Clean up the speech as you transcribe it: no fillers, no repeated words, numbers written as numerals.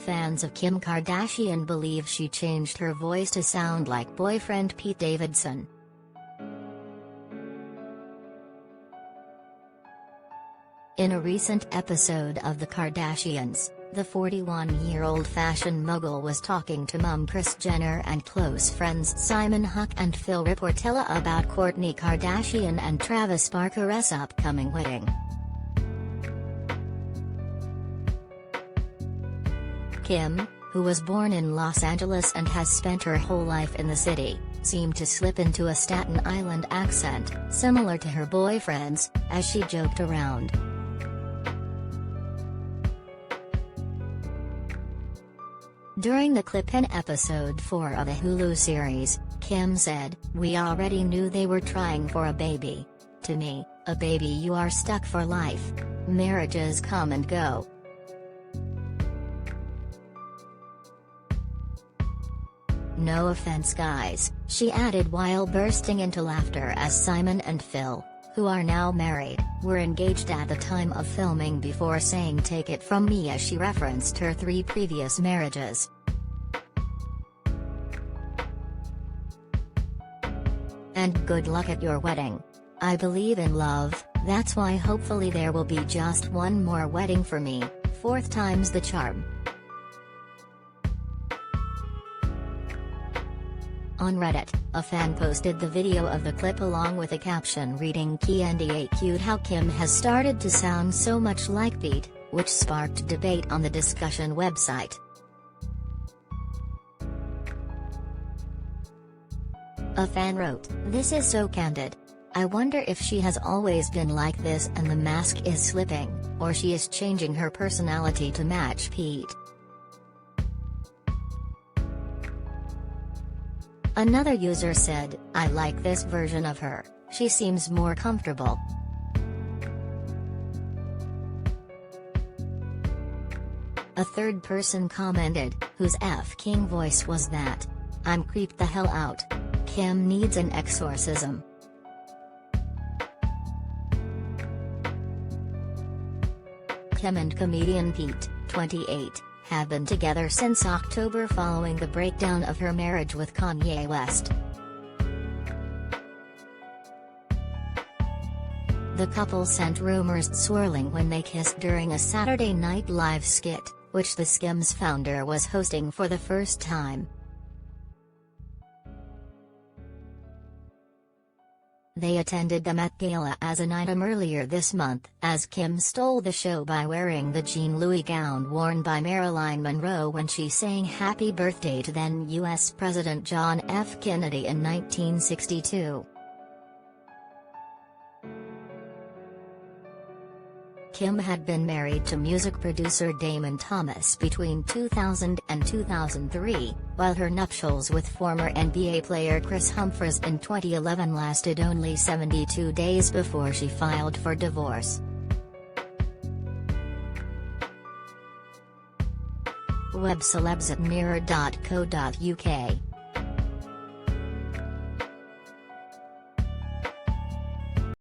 Fans of Kim Kardashian believe she changed her voice to sound like boyfriend Pete Davidson. In a recent episode of The Kardashians, the 41-year-old fashion mogul was talking to mom Kris Jenner and close friends Simon Huck and Phil Riportella about Kourtney Kardashian and Travis Barker's upcoming wedding. Kim, who was born in Los Angeles and has spent her whole life in the city, seemed to slip into a Staten Island accent, similar to her boyfriend's, as she joked around. During the clip in episode 4 of the Hulu series, Kim said, "We already knew they were trying for a baby. To me, a baby you are stuck for life. Marriages come and go." "No offense guys," she added while bursting into laughter as Simon and Phil, who are now married, were engaged at the time of filming before saying "take it from me" as she referenced her 3 previous marriages. "And good luck at your wedding. I believe in love, that's why hopefully there will be just one more wedding for me, 4th time's the charm." On Reddit, a fan posted the video of the clip along with a caption reading "Cute how Kim has started to sound so much like Pete," which sparked debate on the discussion website. A fan wrote, "This is so candid. I wonder if she has always been like this and the mask is slipping, or she is changing her personality to match Pete." Another user said, "I like this version of her, she seems more comfortable." A third person commented, "Whose F-king voice was that? I'm creeped the hell out. Kim needs an exorcism." Kim and comedian Pete, 28, have been together since October following the breakdown of her marriage with Kanye West. The couple sent rumors swirling when they kissed during a Saturday Night Live skit, which the Skims founder was hosting for the first time. They attended the Met Gala as an item earlier this month, as Kim stole the show by wearing the Jean Louis gown worn by Marilyn Monroe when she sang "Happy Birthday" to then U.S. President John F. Kennedy in 1962. Kim had been married to music producer Damon Thomas between 2000 and 2003, while her nuptials with former NBA player Kris Humphries in 2011 lasted only 72 days before she filed for divorce. Web celebs at mirror.co.uk